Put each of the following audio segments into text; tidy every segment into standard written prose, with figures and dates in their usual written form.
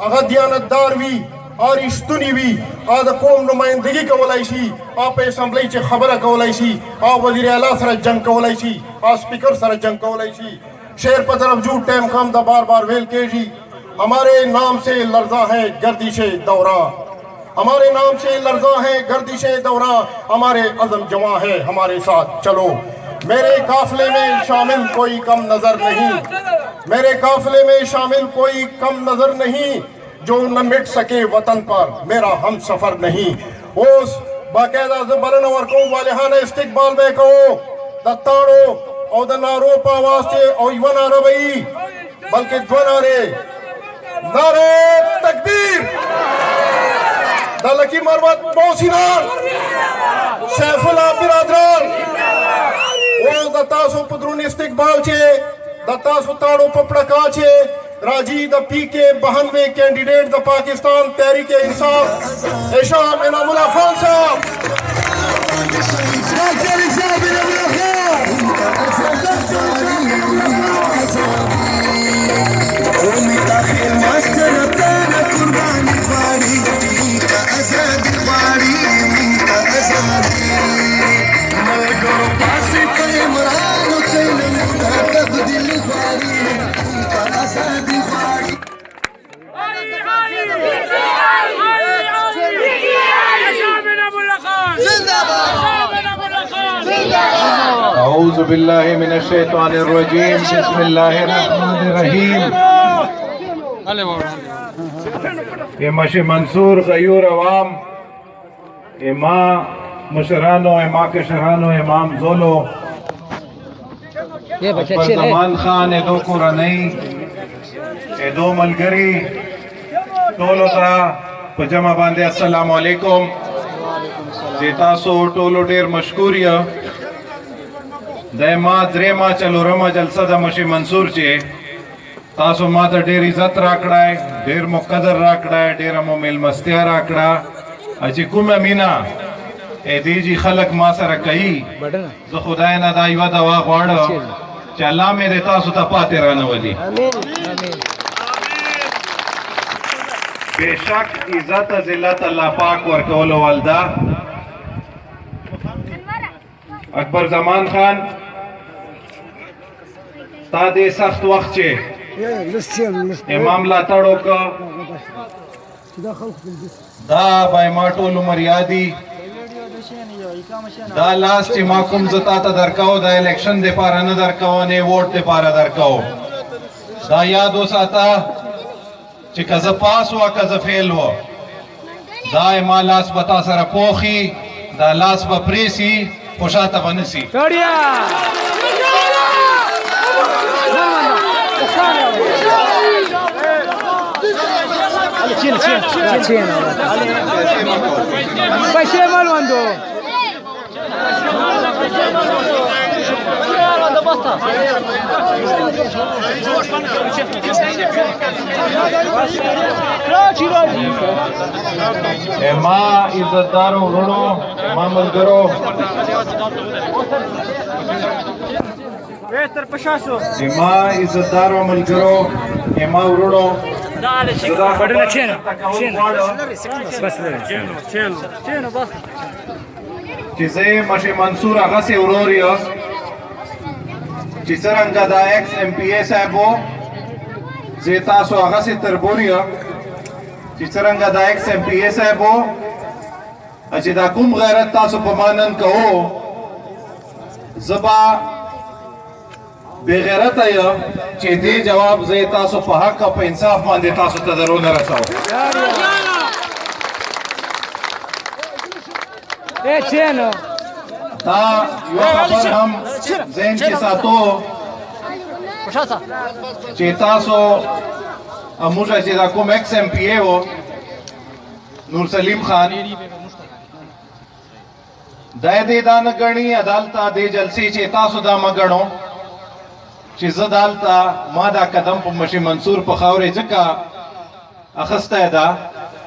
अगर दियानतदार भी और इश्तुनी भी और कौम नुमाइंदगी कवलाई सी आप असम्बली च खबर कवलाई सी और वजीर आला सर जंग कवलाई सी और स्पीकर सर जंग कवलाई सी शेर पर तरफ जू टाइम कम द बार बार वेल के जी हमारे नाम से लर्जा है गर्दिशे दौरा हमारे नाम से लर्जा है गर्दिशे दौरा हमारे अज़म जवां है हमारे साथ चलो मेरे काफिले में शामिल कोई कम नजर नहीं मेरे काफिले में शामिल कोई कम नजर नहीं जो न मिट सके वतन पर मेरा हम सफर नहीं उस बाकायदा जबरन और को वालिहाना इस्तिकबाल में कहो दत्ताड़ो और द नारो पावास से और वन अरबई बल्कि ध्वन रे नारे तकबीर दलकी मरवत मोसिनार सैफुल्लाह बिरादरान ओ दत्तासु पुद्रुन इस्तिकबाल छे दत्तासु ताड़ो पपड़का छे राजी द पीके 92 कैंडिडेट द पाकिस्तान तहरीक इंसाफ इशाम इनामुल्लाह खान साहब अऊज़ु बिल्लाहि मिनश शैतानिर रजीम बिस्मिल्लाहिर रहमानिर रहीम ये मशे मंसूर गयूर अवाम इमा मुशरानो इमा के शरानो इमाम जोलो ज़मान खान एदो कुरनई एदो मलगरी टोलो ता पजमा बांधे अस्सलामु अलैकुम जेतासो टोलो डेर मशकूरिया दमा द्रेमा चलोरमा जलसा द मशी मंसूर चे तासो माता डेर इज्जत राकड़ा है डेर मुकदर राकड़ा है डेर अमो मेल मस्तिया राकड़ा अजी कुम मीना ए दीजी खलक मा सर कई जो खुदाए ना दाईवा दवा वाड़ चला में देता सुता पाते रहने वाली बेशक इज्जत जिल्लत अल्लाह पाक वर कौलो वालदा अकबर ज़मान खान तादे सख्त वक्त चे ये मामला तड़ो का दा बाय माटोल मर्यादी दा लास्ट माकुम जता ता दरकाओ दा इलेक्शन दे पारा न दरकाओ ने वोट दे पारा दरकाओ दा याद हो साता चे कज़ पास हुआ कज़ फेल हुआ दा मा लास बता सरा पोखी दा लास बप्रेसी खुशाता बनसी माँ इज्जतदारों ऋणों माँ मलगरों माँ इज्जतदारों मलगरों माँ ऋणों चीजें मशे मंसूर आगा से उरोरिया चिसरंगा दा एक्स एमपीए साहबो जेतासो आगा से तरबोरिया चिसरंगा दा एक्स एमपीए साहबो अजिदा कुम गैरत तासो पमानन कहो जबा बेगैरत आया चेदे जवाब जेतासो पहाक का पे इंसाफ मान देतासो तदरो न रसाओ चेनो ता यो खबर हम ज़हन के साथो चेतासो अमुजा चेदा कुम एक्स एमपीए हो नूर सलीम खान दय दे दान गणी अदालता दे जलसी चेतासो दा मगणो चिज अदालता मादा कदम प मशी मंसूर पखावरे जका अखस्ता दा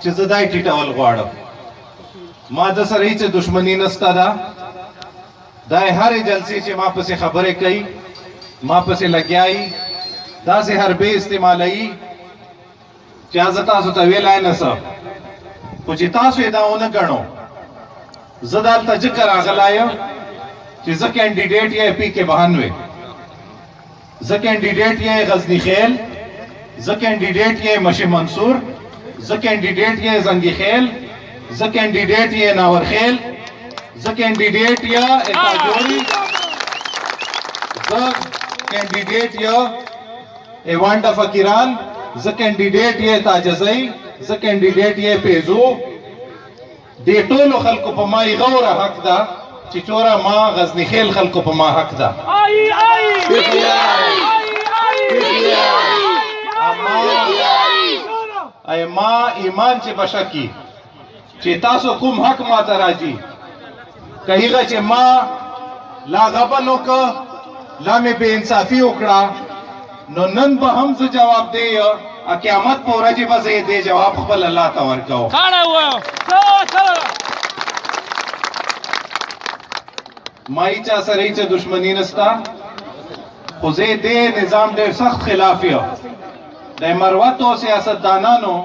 चिज दाई टिटावल गवाड़ो मादा सरही चे दुश्मनी नस्ता दा दाए हर जलसी चे मां पसे खबरे कई मां पसे लग्याई दा से हर बे इस्तेमाल आई چې زه تاسو ته ویلای نه څه خو چې تاسو یې دا ونه ګڼو زه دلته ځکه راغلی یم چې زه کینډیډیټ یې پی کې 92 زه کینډیډیټ یې غزنی خیل زه کینډیډیټ یې مشي منصور زه کینډیډیټ یې زنګي خیل زه کینډیډیټ یې ناور خیل زه کینډیډیټ یې اتاجوري زه کینډیډیټ یې ایوانډا فقیران زه کینډیډیټ یې تاجزئی زه کینډیډیټ یې پیزو دې ټولو خلکو په ما یې غوره حق ده چې چوره ما غزنی خیل خلکو په ما حق ده ما ایمان چې بشکی چې تاسو کوم حق ما ته راځي کهیغه چې ما لا غبن وکړه لا مې بې انصافي وکړه نو نن به هم زه جواب دی قیامت په ورځ به زه دې جواب خپل الله ته ورکوم ما هیچا سره هیڅ دشمنی نستا خو زه دې نظام ډېر سخت خلاف یم د مروتو سیاستدانانو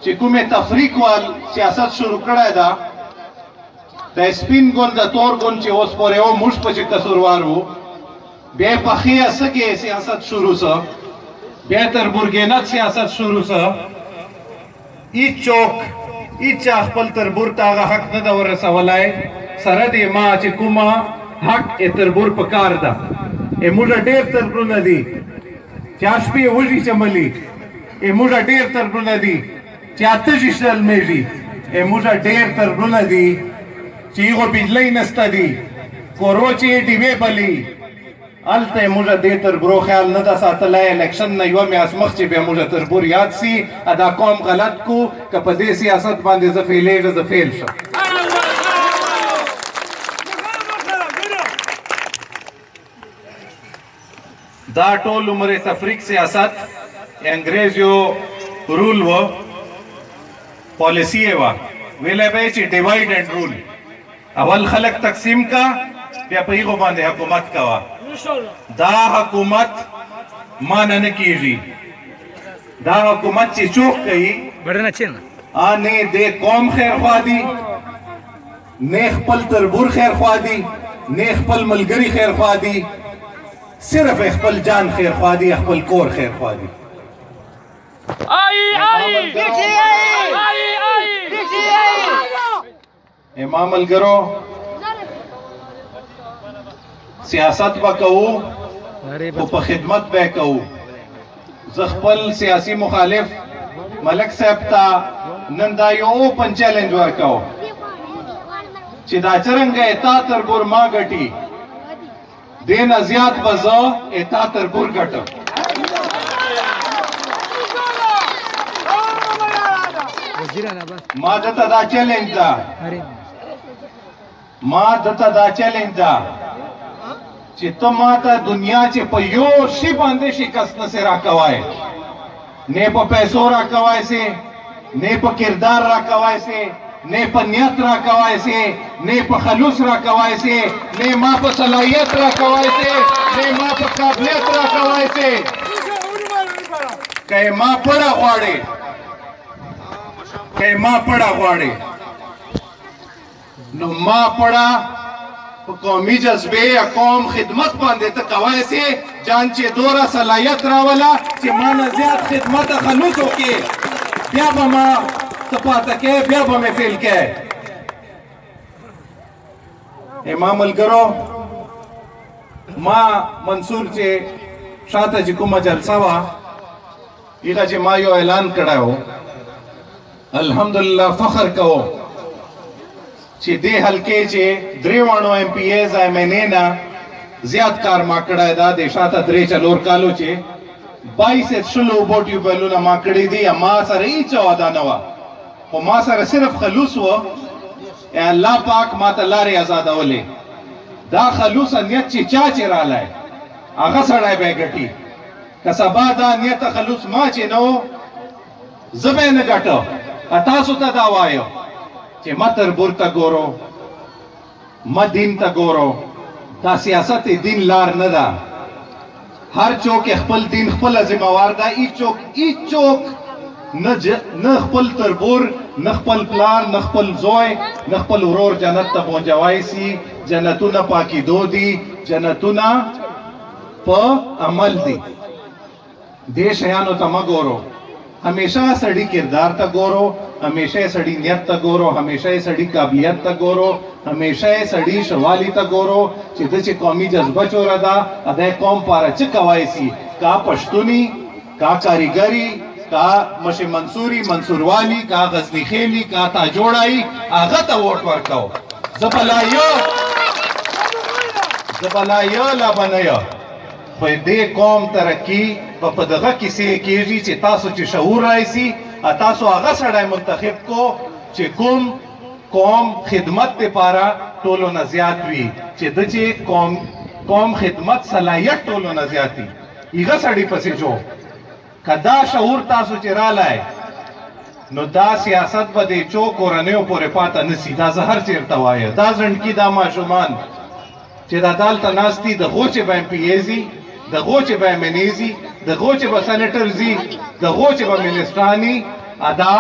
چې کومې تفریق وال سیاست شروع کړی ده د سپین ګوند د تور ګوند چې اوس پورې و موږ پکې قصوروار وو بیا یې پخې سکې سیاست شروع سه بیا تر برګېنت سیاست شروع سه هیڅ چوک هیچا خپل تربور ته هغه حق نه ده ورسولی سره دې ما چې کومه حق یې تربور په کار ده موږ ډېر تربورونه دي چې شپې وږي چملي موږ ډېر تربورونه دي چې اته شیشل میږي موږ ډېر تربورونه دي چې هغو بجلۍ نسته دي کورو چې ډیوې بلي هلته موږ دې تربورو خیال نه ده ساتلی الیکشن نه یوه میاشت مخکې بیا موږ تربور یاد سي دا قوم غلط کو که په دې سیاست باندې زه فیلېږه زه فیل شم دا ټول عمر تفریق سیاست انګریز یو رول و پالیسی یې وه ویلی به یې چې ډیوایډ اینډ رول اول خلک تقسیم کا بیا په هغو باندې حکومت کوه دا حکومت مانه نه کیږي دا حکومت چې څوک کوي نه د قوم خیرخوا دي نه خپل تربور خیرخوا دي نه خپل ملګري خیرخوا دي صرف خپل جان خیرخوا دي خپل کور خیرخوا دي امام ملګرو سیاست به کوو خو په خدمت به کوو زه خپل سیاسي مخالف ملک صاحب ته نن دا یو اوپن چیلنج ورکوم چې دا څرنګه تا تربور ما ګټي دې نه زیات به زه تا تربور ګټم ما دته دا چیلنج ده چې ته ما ته دنیا چې په یو شي باندې شکست نه سي راکوای نه په پیسو راکوای سي نه په کردار راکوای سي نه په نیت راکوای سي نه په خلوص راکوای سي نه ما په صلاحیت راکوای سي نه ما په قابلیت راکوای سي که ما پړه غواړي نو ما پړه په قومي جذبې یا قوم خدمت باندې ته کولی سي جان چې دوره صلاحیت راوله چې ما نه زیات خدمت خلوص وکړي بیا به ما ته پاته کې بیا به مې فیل کې امام ملګرو ما منصور چې شاته چې کومه جلسه وه هغه چې ما یو اعلان کړی و الحمدلله فخر کوم چې دې حلقې چې درې واړو ایم پی ایز MNA نه زیات کار ما کړی دا د شاته 3-4 کالو چې 22 شلو اوبو ټیوبویلونه ما کړي دي ما سره هیڅ وعده نه وه خو ما سره صرف خلوص و الله پاک ما ته لارې ازادولې دا خلوص نیت چې چا چې رالی هغه سړی به یې ګټي که سبا دا نیت خلوص ما چې نه و زه به یې نه ګټه تاسو ته دا وایم چې ما تربور ته ګورو ما دین ته ګورو دا سیاست دین لار نه ده هر څوک خپل دین خپل ذمہوار ده هیڅ څوک نه خپل تربور نه خپل پلار نه خپل زوی نه خپل ورور جنت ته پهنچوای سي جنتونه پاکېدو دي جنتونه په عمل دي دې شیانو ته مه ګورو همیشه سړی کردار ته ګورو همیشه سړی نیت ته ګورو همیشه سړی قابلیت ته ګورو همیشه سړی شوالی ته ګورو چې د چې قومي جذبه چوره ده ادای قوم پاره څه کوای سي کا پښتوني کا کاریګری کا مشي منصوري منصوروالی کا غزنی خېلی کا تا جوړای هغه ته ووټ ورکاو زبلا یو لا بنیا خو دې قوم ترقی په دغه کیسې کېږي چې تاسو چې شعور راشي تاسو هغه سړی منتخب کو چې کوم قوم خدمت لپاره ټولو نه زیات وي چې د چې قوم خدمت صلاحیت ټولو نه زیات وي هغه سړی پسې جو کدا شعور تاسو چې رالای نو دا سیاست به د چو کورنیو پورې پاته نسی دا زهر چیرته وایه دا زنډکي دا ماشومان چې د عدالت ناستي د غوچې به پیېزي د غوچې به منیزي د غوچې به سېنیټر زی د غوچې به منسټرانی ادا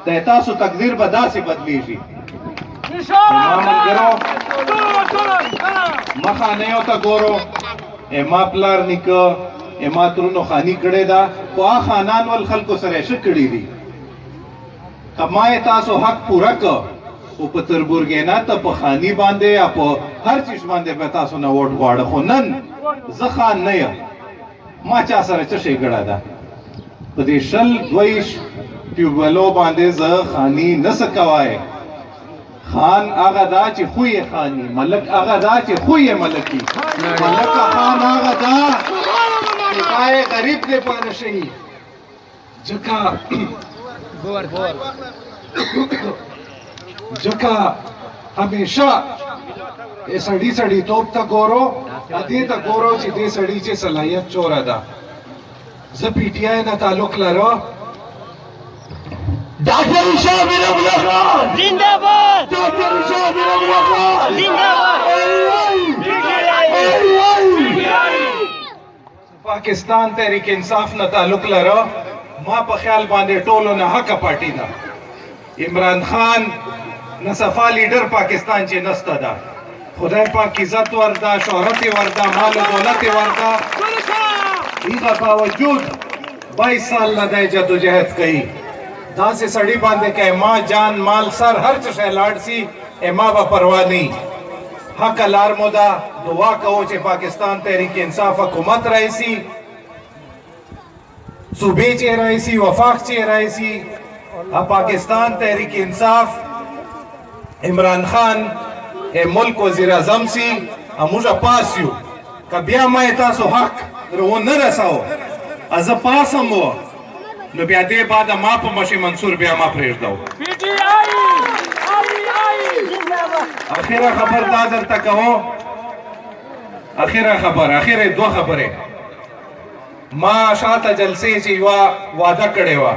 د تاسو تقدیر به داسې بدلیږي مخه نه یو ته ګورو ما پلار نیکه ما ترونو خانی کړی دا خو خانان ول خلکو سره ښه کړي دي کمای تاسو حق پورا که او په تربورګینا ته په خانی باندې یا په هر چیز باندې به تاسو نه ووټ غواړه خو نن زه خان نه یم ما چا سره څه شی ګړه ده په دې شل دویش ټیوبویلو باندې زه خانی نه څه کوای خان هغه دا چې خوی خانی ملک هغه دا چې خوی ملکی ملک خان هغه دا چې پای غریب دې پاره شي ځکه ځکه همیشه سړی سړی توپ ته ګورو دې ته ګورو چې دې سړی چې صلاحیت چوره ده زه پی ټی آی نه تعلق لرم ډاکټر شاه میر الله خان زنده‌باد ډاکټر شاه میر الله خان زنده‌باد پاکستان تحریک انصاف نه تعلق لرم ما په خیال باندې ټولو نه حق پارټي ده عمران خان نصفا لیډر پاکستان چې نسته ده خدای پاک عزت وردا شهرت وردا مال و دولت وردا ایغه باوجود 22 سال لدای جدوجہد کئی دا سے سڑی باندھے کہ ما جان مال سر ہر چشے لاڑ سی اما با پرواہ نہیں حق الار مودا دعا کہو چھے پاکستان تحریک انصاف حکومت رہی سی صوبے چے رہی سی وفاق چے رہی سی پاکستان تحریک انصاف عمران خان ملک وزیر اعظم سی اموجا پاسیو کبیا ما تاسو حق رو نه رساو از پاسم و نو بیا دې بعد ما په مشي منصور بیا ما پرېږدو اخیره خبر دا درته کوو اخیره دوه خبرې ما شاته جلسې چې یوه واده کړې وه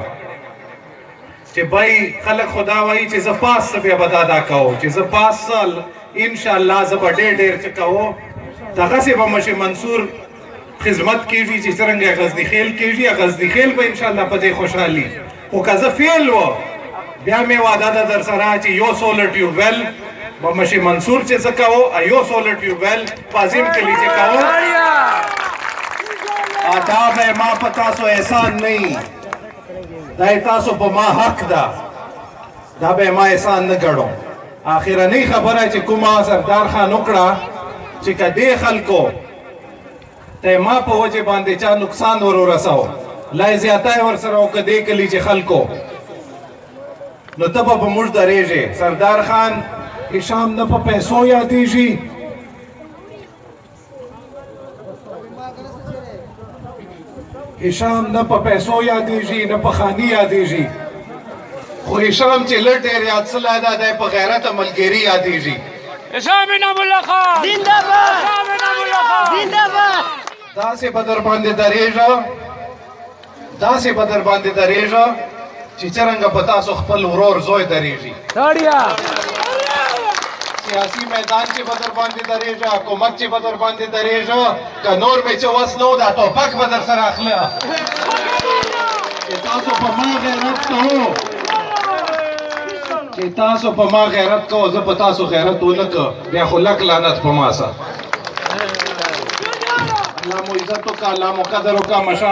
چې بای خلک خدا وایي چې زه پاس څه بیا به دا ادا کوو چې زه پاس سال انشاءالله زه به ډېر څه کوو دغسې به مشي منصور خدمت کیږي چې څرنګه غزنی خیل کیږي غزنی خیل به ان شاء الله په دې خوشحالي او که زه فیل و بیا مې وعده ده در سره چې یو سولر ټیوبویل به مشي منصور چې څه کوو یو سولر ټیوبویل په عظیم کلي چې کوو دا به ما په تاسو احسان نه دا تاسو په ما حق ده دا به ما احسان نه ګڼو اخرنۍ خبره چې کومه سردار خان وکړه چې که دې خلکو ته ما په وجه باندې چا نقصان ورساو لا زیاته ور سره او کدی کلی چې خلکو نو ته په موږ درېږي سردار خان هشام نه په پیسو یادېږي هشام نه په پیسو یادېږي نه په خاني یادېږي خو هشام چې لږ ډېر یاد سلا ده دی په غیرت ملګري یادېږي هشام نام الله خان زنده‌باد هشام نام الله خان زنده‌باد داسې به در باندې درېږه چې څرنګه په تاسو خپل ورور زوی درېږي سیاسي میدان کې به در باندې درېږه حکومت چې به در باندې درېږه که نور مې چې وس نه و دا ټوپک به در سره اخله چې تاسو په ما غیرت کوو چې تاسو په ما غیرت کوو زه په تاسو غیرت ونه که بیا خو لک لعنت په ما سه الله مو عزت وکړه الله مو قدر وکړه